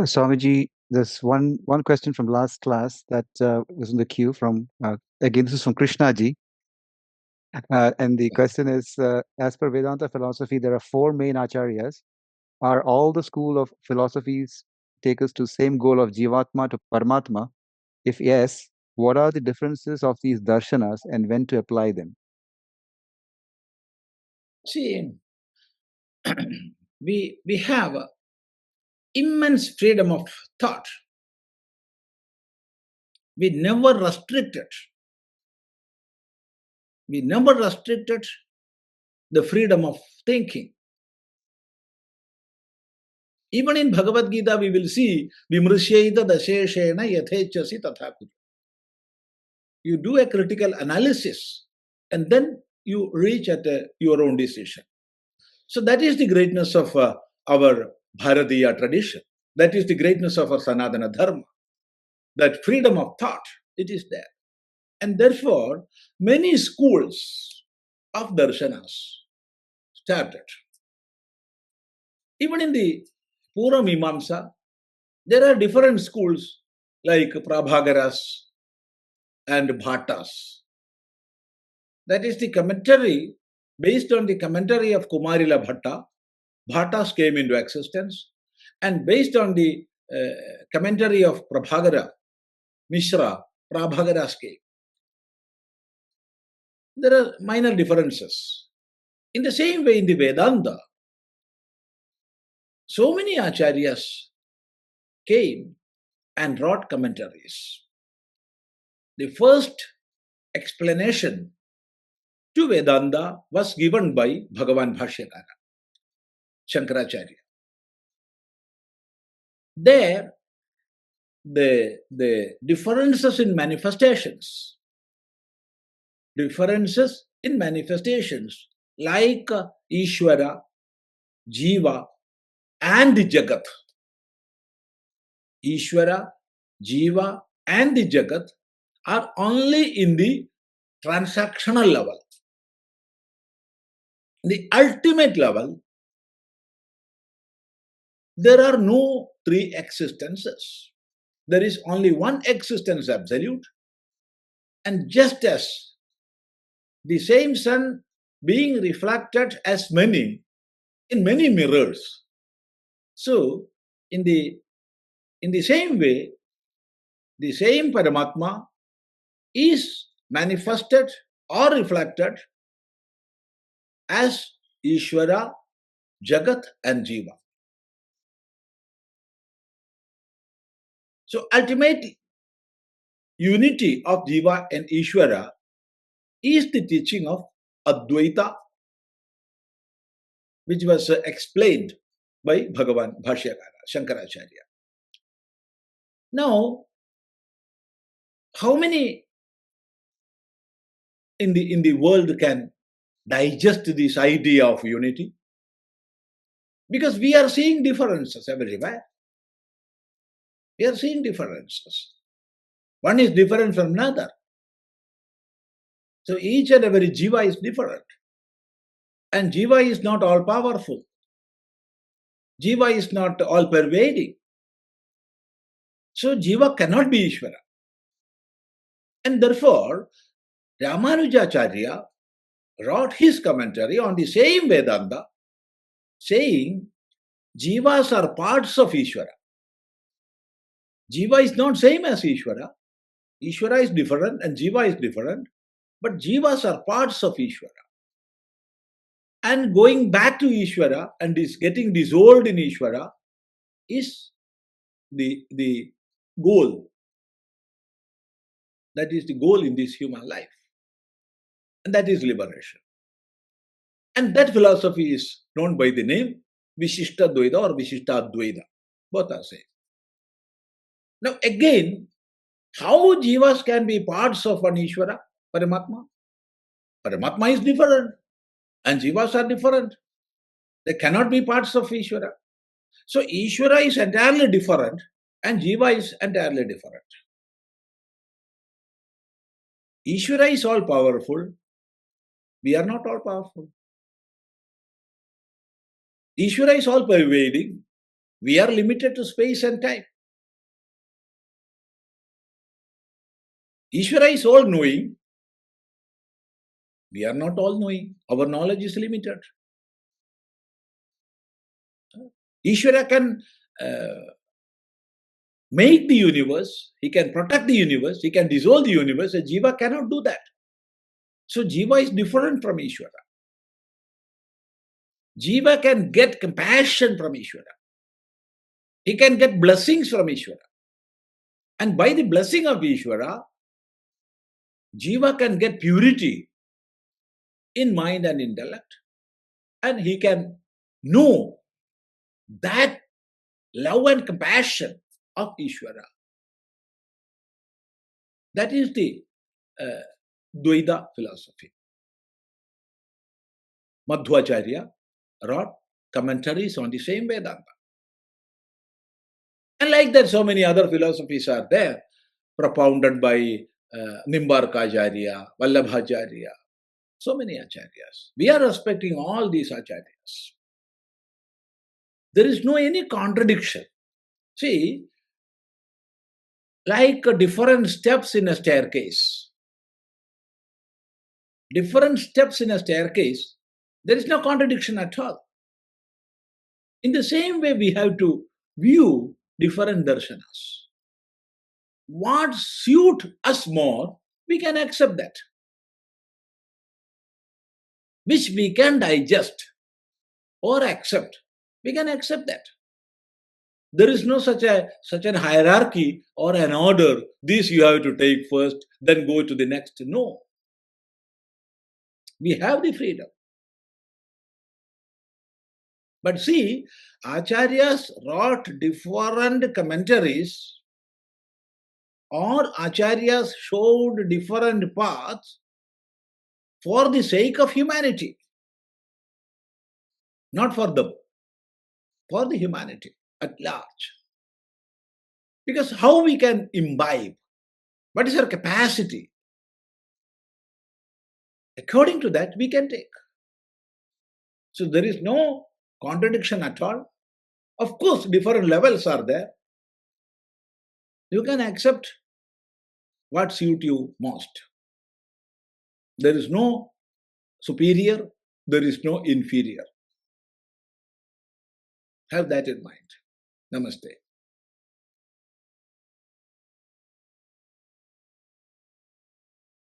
Swamiji, there's one question from last class that was in the queue from, again, this is from Krishnaji. And the question is, as per Vedanta philosophy, there are four main acharyas. Are all the school of philosophies take us to same goal of Jivatma to Paramatma? If yes, what are the differences of these darshanas and when to apply them? See, we have immense freedom of thought. We never restricted. We never restricted the freedom of thinking. Even in Bhagavad Gita, we will see Vimrishyaita dasheshena yathechasi tathakutu. You do a critical analysis and then you reach at your own decision. So that is the greatness of our Bharatiya tradition. That is the greatness of our Sanatana Dharma. That freedom of thought, it is there. And therefore, many schools of darshanas started. Even in the Pura Mimamsa, there are different schools like Prabhagaras and Bhattas. That is the commentary, based on the commentary of Kumarila Bhatta, Bhattas came into existence, and based on the commentary of Prabhagara, Mishra, Prabhagaras came. There are minor differences. In the same way, in the Vedanta, so many acharyas came and wrote commentaries. The first explanation to Vedanta was given by Bhagavan Bhashyakara, Shankaracharya. There, the differences in manifestations, like Ishvara, Jiva, and the Jagat. Ishvara, Jiva, and the Jagat are only in the transactional level. The ultimate level, there are no three existences. There is only one existence, absolute. And just as the same sun being reflected as many in many mirrors, so in the same way, the same Paramatma is manifested or reflected as Ishvara, Jagat, and Jiva. So ultimate unity of Jiva and Ishvara is the teaching of Advaita, which was explained by Bhagavan Bhashyakara, Shankaracharya. Now, how many in the world can digest this idea of unity? Because we are seeing differences everywhere. We are seeing differences. One is different from another. So each and every jiva is different. And jiva is not all powerful. Jiva is not all pervading. So jiva cannot be Ishvara. And therefore, Ramanujacharya wrote his commentary on the same Vedanta, saying jivas are parts of Ishvara. Jiva is not same as Ishvara. Ishvara is different and Jiva is different, but Jivas are parts of Ishvara. And going back to Ishvara and is getting dissolved in Ishvara is the goal. That is the goal in this human life. And that is liberation. And that philosophy is known by the name Vishishta Dvaita or Vishishta Advaita. Both are same. Now again, how Jivas can be parts of an Ishvara, Paramatma? Paramatma is different and Jivas are different. They cannot be parts of Ishvara. So Ishvara is entirely different and Jiva is entirely different. Ishvara is all powerful. We are not all powerful. Ishvara is all pervading. We are limited to space and time. Ishvara is all knowing. We are not all knowing. Our knowledge is limited. Ishvara can make the universe, he can protect the universe, he can dissolve the universe. A jiva cannot do that. So jiva is different from Ishvara. Jiva can get compassion from Ishvara. He can get blessings from Ishvara. And by the blessing of Ishvara, jiva can get purity in mind and intellect. And he can know that love and compassion of Ishvara. That is the Dvaita philosophy. Madhvacharya wrote commentaries on the same Vedanta. And like that, so many other philosophies are there, propounded by Nimbarkacharya, Vallabhacharya, so many acharyas. We are respecting all these acharyas. There is no any contradiction. See, like different steps in a staircase. Different steps in a staircase, there is no contradiction at all. In the same way, we have to view different darshanas. What suits us more, we can accept that. Which we can digest or accept, we can accept that. There is no such an hierarchy or an order. This you have to take first, then go to the next. No. We have the freedom. But see, acharyas wrote different commentaries, or acharyas showed different paths for the sake of humanity. Not for them, for the humanity at large. Because how we can imbibe? What is our capacity? According to that, we can take. So there is no contradiction at all. Of course, different levels are there. You can accept what suits you most. There is no superior, there is no inferior. Have that in mind. Namaste.